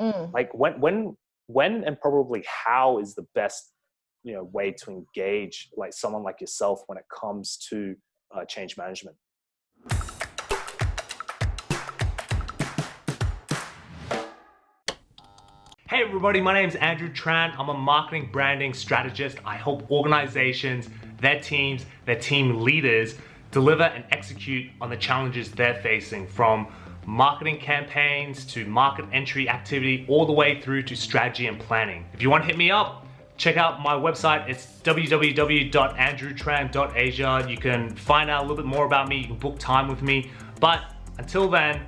Mm. Like when and probably how is the best, way to engage like someone like yourself when it comes to change management? Hey everybody, my name is Andrew Tran. I'm a marketing branding strategist. I help organizations, their teams, their team leaders deliver and execute on the challenges they're facing, from marketing campaigns to market entry activity, all the way through to strategy and planning. If you want to hit me up, check out my website. It's www.andrewtran.asia. You can find out a little bit more about me. You can book time with me. But until then,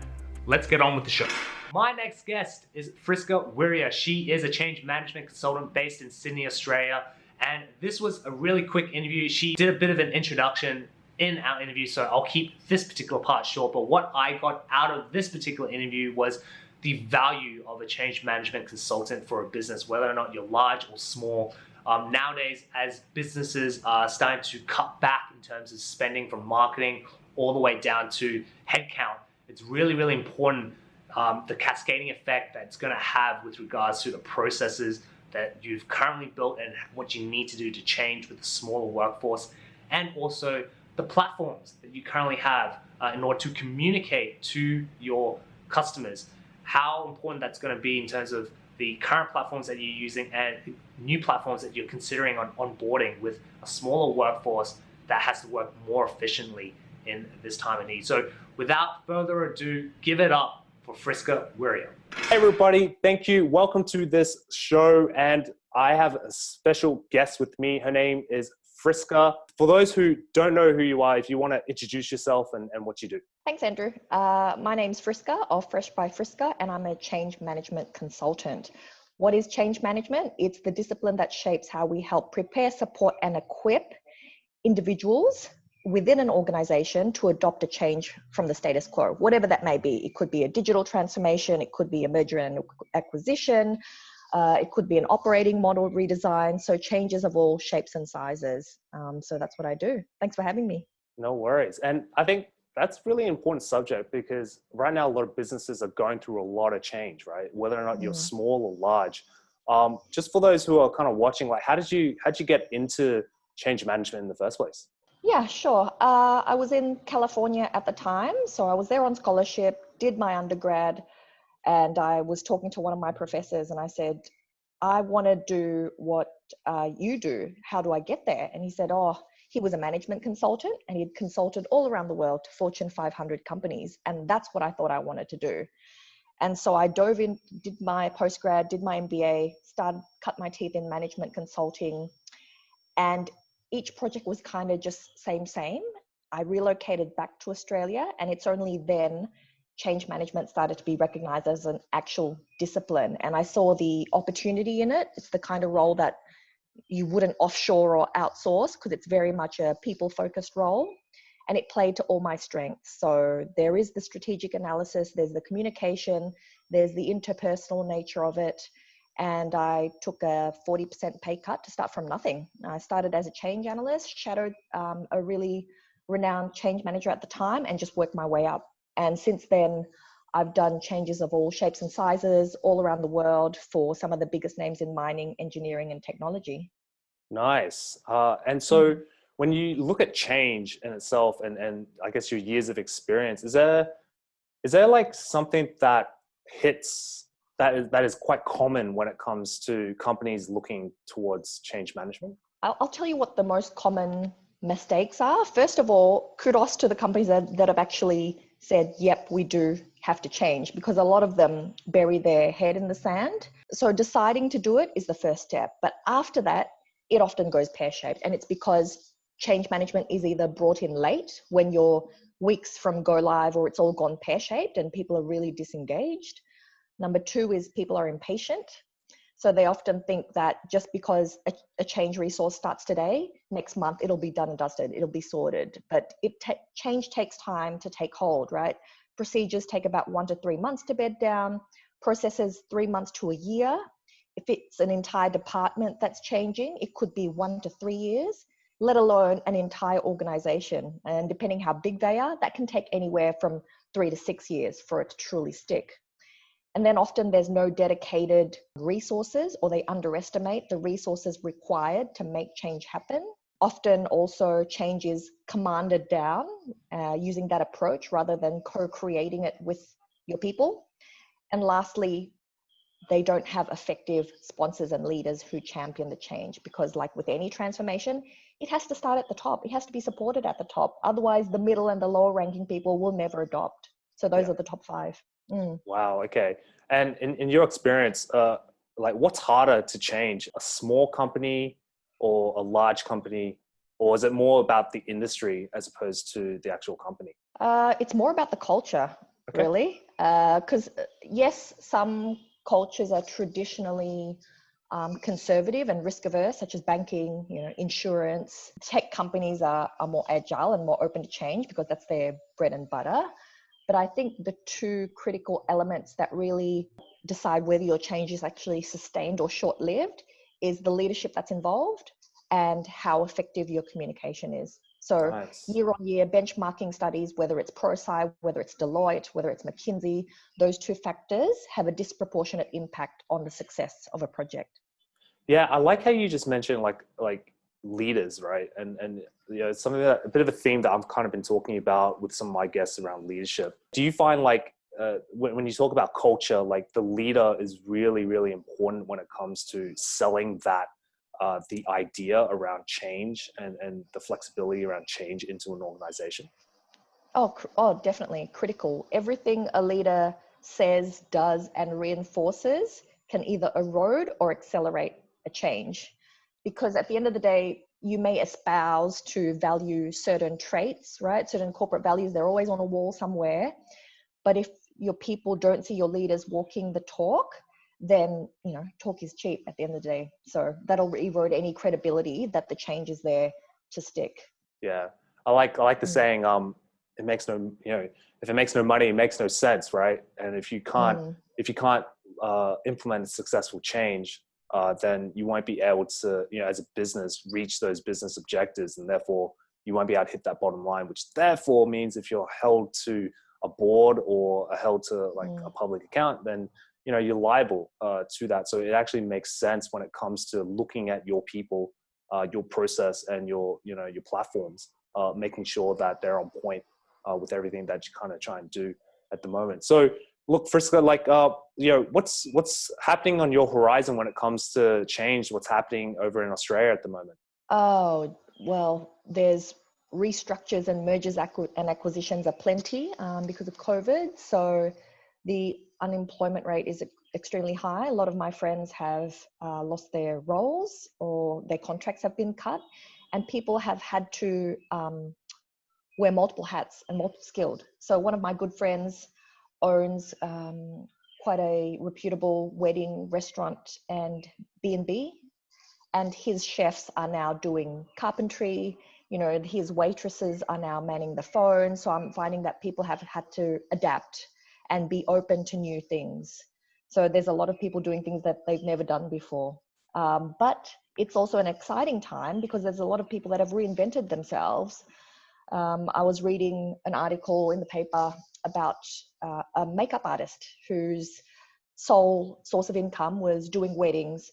let's get on with the show. My next guest is Friska Wiria. She is a change management consultant based in Sydney, Australia. And this was a really quick interview. She did a bit of an introduction in our interview, so I'll keep this particular part short. But what I got out of this particular interview was the value of a change management consultant for a business, whether or not you're large or small. Nowadays, as businesses are starting to cut back in terms of spending from marketing all the way down to headcount, it's really, really important the cascading effect that it's going to have with regards to the processes that you've currently built and what you need to do to change with a smaller workforce, and also the platforms that you currently have in order to communicate to your customers, how important that's going to be in terms of the current platforms that you're using and new platforms that you're considering on onboarding with a smaller workforce that has to work more efficiently in this time of need. So without further ado, give it up for Friska Wiria. Hey everybody, thank you. Welcome to this show, and I have a special guest with me. Her name is Friska. For those who don't know who you are, if you want to introduce yourself and what you do. Thanks, Andrew. My name's Friska of Fresh by Friska, and I'm a change management consultant. What is change management? It's the discipline that shapes how we help prepare, support, and equip individuals within an organization to adopt a change from the status quo, whatever that may be. It could be a digital transformation, it could be a merger and acquisition, it could be an operating model redesign. So changes of all shapes and sizes. So that's what I do. Thanks for having me. No worries. And I think that's really important subject, because right now a lot of businesses are going through a lot of change, right? Whether or not you're small or large. Just for those who are kind of watching, like how'd you get into change management in the first place? Yeah, sure. I was in California at the time. So I was there on scholarship, did my undergrad, and I was talking to one of my professors and I said, I want to do what you do. How do I get there? And he said, he was a management consultant and he'd consulted all around the world to Fortune 500 companies. And that's what I thought I wanted to do. And so I dove in, did my postgrad, did my MBA, cut my teeth in management consulting. And each project was kind of just same. I relocated back to Australia, and it's only then change management started to be recognized as an actual discipline. And I saw the opportunity in it. It's the kind of role that you wouldn't offshore or outsource, because it's very much a people-focused role. And it played to all my strengths. So there is the strategic analysis, there's the communication, there's the interpersonal nature of it. And I took a 40% pay cut to start from nothing. I started as a change analyst, shadowed a really renowned change manager at the time, and just worked my way up. And since then, I've done changes of all shapes and sizes all around the world for some of the biggest names in mining, engineering, and technology. Nice. And so when you look at change in itself and I guess your years of experience, is there like something that hits that is quite common when it comes to companies looking towards change management? I'll tell you what the most common mistakes are. First of all, kudos to the companies that have actually said, yep, we do have to change, because a lot of them bury their head in the sand. So deciding to do it is the first step. But after that, it often goes pear-shaped. And it's because change management is either brought in late when you're weeks from go live, or it's all gone pear-shaped and people are really disengaged. Number two is people are impatient. So they often think that just because a change resource starts today, next month it'll be done and dusted, it'll be sorted. But change takes time to take hold, right? Procedures take about 1 to 3 months to bed down, processes 3 months to a year. If it's an entire department that's changing, it could be 1 to 3 years, let alone an entire organization. And depending how big they are, that can take anywhere from 3 to 6 years for it to truly stick. And then often there's no dedicated resources, or they underestimate the resources required to make change happen. Often also change is commanded down using that approach rather than co-creating it with your people. And lastly, they don't have effective sponsors and leaders who champion the change, because like with any transformation, it has to start at the top. It has to be supported at the top. Otherwise, the middle and the lower ranking people will never adopt. So those are the top 5. Wow. Okay. And in your experience, like what's harder to change, a small company or a large company, or is it more about the industry as opposed to the actual company? It's more about the culture, really. Because yes, some cultures are traditionally conservative and risk averse, such as banking, insurance. Tech companies are more agile and more open to change because that's their bread and butter. But I think the 2 critical elements that really decide whether your change is actually sustained or short-lived is the leadership that's involved and how effective your communication is. So year on year benchmarking studies, whether it's ProSci, whether it's Deloitte, whether it's McKinsey, those 2 factors have a disproportionate impact on the success of a project. Yeah, I like how you just mentioned like leaders, right? And something that a bit of a theme that I've kind of been talking about with some of my guests around leadership. Do you find like when you talk about culture, like the leader is really, really important when it comes to selling that the idea around change and the flexibility around change into an organization? Oh, definitely critical. Everything a leader says, does, and reinforces can either erode or accelerate a change. Because at the end of the day, you may espouse to value certain traits, right? Certain corporate values, they're always on a wall somewhere. But if your people don't see your leaders walking the talk, then, talk is cheap at the end of the day. So that'll erode any credibility that the change is there to stick. Yeah. I like the saying, it makes no, if it makes no money, it makes no sense, right? And if you can't implement a successful change, then you won't be able to, as a business, reach those business objectives, and therefore you won't be able to hit that bottom line, which therefore means if you're held to a board or held to like a public account, then you're liable to that. So it actually makes sense when it comes to looking at your people, your process, and your platforms, making sure that they're on point with everything that you kind of try and do at the moment. So look, Friska, like, what's happening on your horizon when it comes to change? What's happening over in Australia at the moment? Oh, well, there's restructures and mergers and acquisitions are plenty because of COVID. So the unemployment rate is extremely high. A lot of my friends have lost their roles or their contracts have been cut, and people have had to wear multiple hats and multiple skilled. So one of my good friends owns quite a reputable wedding restaurant and B&B, and his chefs are now doing carpentry. His waitresses are now manning the phone. So I'm finding that people have had to adapt and be open to new things. So there's a lot of people doing things that they've never done before. But it's also an exciting time because there's a lot of people that have reinvented themselves. I was reading an article in the paper about a makeup artist whose sole source of income was doing weddings,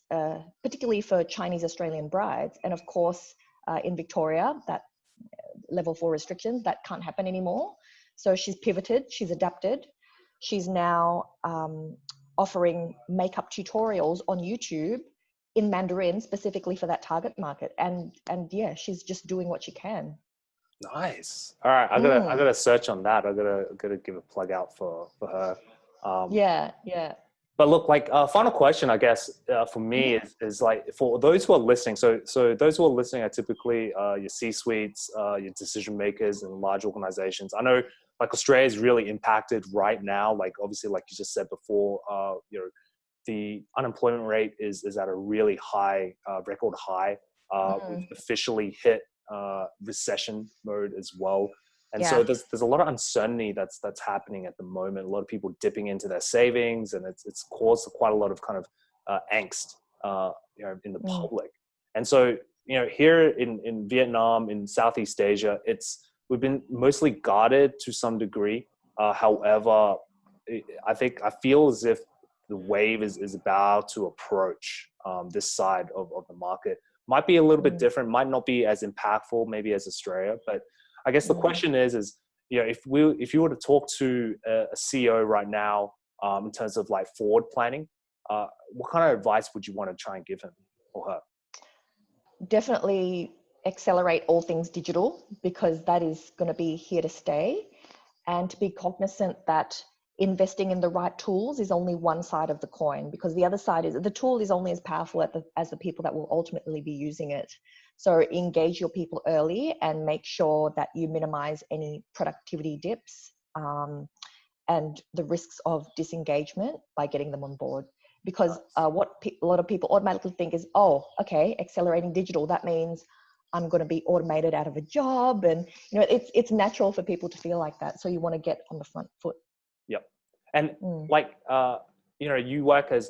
particularly for Chinese Australian brides. And of course, in Victoria, that level 4 restrictions, that can't happen anymore. So she's pivoted, she's adapted. She's now offering makeup tutorials on YouTube in Mandarin specifically for that target market. And yeah, she's just doing what she can. Nice. All right, I gotta search on that. I gotta give a plug out for her. Yeah. But look, like final question, I guess, for me is like for those who are listening. So those who are listening are typically your C-suites, your decision makers in large organizations. I know like Australia is really impacted right now. Like obviously, like you just said before, the unemployment rate is at a really high, record high. We've officially hit recession mode as well. And so there's a lot of uncertainty that's happening at the moment. A lot of people dipping into their savings, and it's caused quite a lot of kind of angst, in the public. And so, here in Vietnam, in Southeast Asia, we've been mostly guarded to some degree. However, I feel as if the wave is about to approach this side of the market. Might be a little bit different, might not be as impactful maybe as Australia, but I guess the question is, you know, if you were to talk to a CEO right now in terms of like forward planning, what kind of advice would you want to try and give him or her? Definitely accelerate all things digital, because that is going to be here to stay, and to be cognizant that investing in the right tools is only one side of the coin, because the other side is the tool is only as powerful as the people that will ultimately be using it. So engage your people early and make sure that you minimize any productivity dips and the risks of disengagement by getting them on board. Because what a lot of people automatically think is, oh, okay, accelerating digital, that means I'm going to be automated out of a job. And, you know, it's natural for people to feel like that. So you want to get on the front foot. Yep. And like, you know, you work as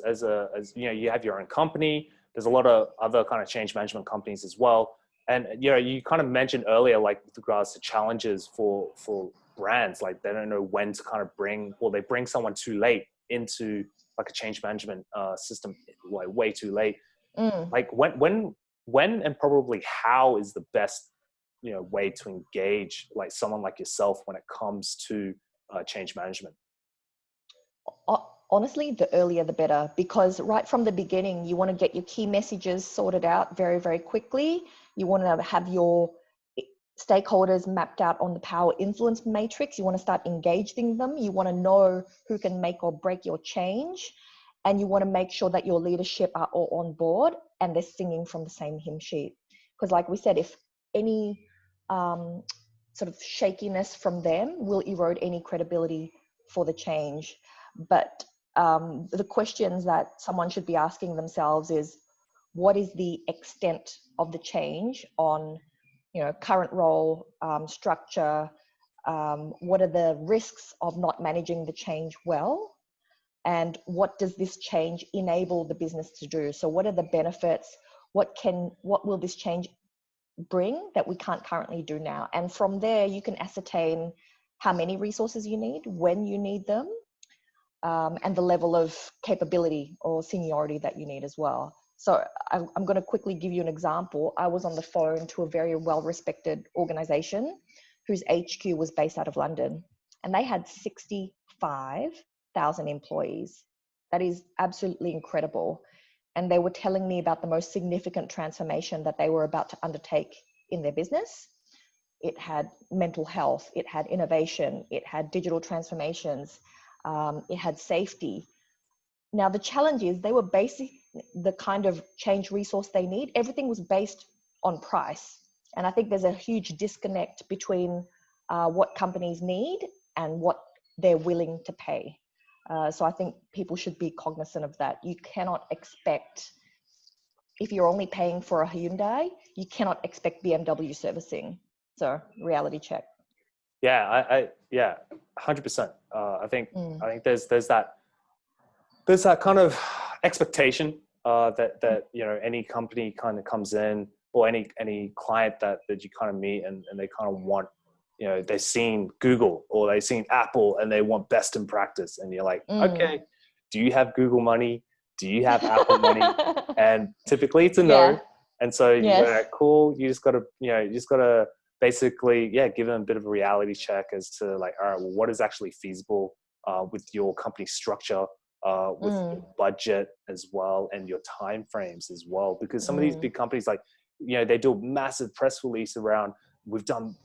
you know, you have your own company. There's a lot of other kind of change management companies as well. And, you know, you kind of mentioned earlier, like with regards to challenges for brands, like they don't know when to kind of bring, or they bring someone too late into like a change management system, like way too late. Like when and probably how is the best, you know, way to engage like someone like yourself when it comes to change management? Honestly, the earlier the better, because right from the beginning, you want to get your key messages sorted out very, very quickly. You want to have your stakeholders mapped out on the power influence matrix. You want to start engaging them. You want to know who can make or break your change. And you want to make sure that your leadership are all on board and they're singing from the same hymn sheet. Because like we said, if any sort of shakiness from them will erode any credibility for the change. But the questions that someone should be asking themselves is, what is the extent of the change on, you know, current role, structure? What are the risks of not managing the change well? And what does this change enable the business to do? So what are the benefits? What will this change bring that we can't currently do now? And from there, you can ascertain how many resources you need, when you need them, and the level of capability or seniority that you need as well. So I'm going to quickly give you an example. I was on the phone to a very well-respected organization whose HQ was based out of London, and they had 65,000 employees. That is absolutely incredible. And they were telling me about the most significant transformation that they were about to undertake in their business. It had mental health, it had innovation, it had digital transformations, it had safety. Now, the challenge is they were basic, the kind of change resource they need, everything was based on price. And I think there's a huge disconnect between what companies need and what they're willing to pay. So I think people should be cognizant of that. You cannot expect, if you're only paying for a Hyundai, you cannot expect BMW servicing. So reality check. Yeah, yeah, 100%. I think there's that kind of expectation that you know, any company kind of comes in, or any client that you kind of meet, and they kind of want, you know, they've seen Google or they've seen Apple and they want best in practice, and you're like, okay, do you have Google money? Do you have Apple money? And typically it's a no. And so you're like, cool, you just gotta basically, give them a bit of a reality check as to like, all right, well, what is actually feasible with your company structure, with your budget as well, and your time frames as well. Because some of these big companies, like, you know, they do a massive press release around, we've done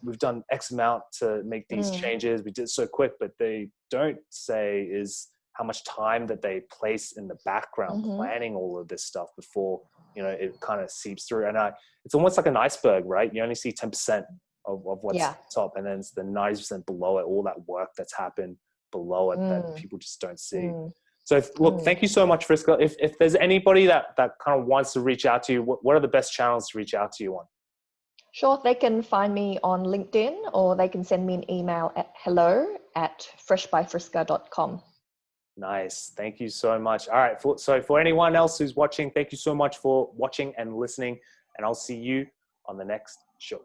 X amount to make these changes. We did it so quick, but they don't say is how much time that they place in the background planning all of this stuff before, you know, it kind of seeps through. And it's almost like an iceberg, right? You only see 10% of what's top, and then it's the 90% below it, all that work that's happened below it that people just don't see. So look, thank you so much, Friska. If there's anybody that kind of wants to reach out to you, what are the best channels to reach out to you on? Sure, they can find me on LinkedIn, or they can send me an email at hello@freshbyfriska.com. Nice. Thank you so much. All right. So for anyone else who's watching, thank you so much for watching and listening, and I'll see you on the next show.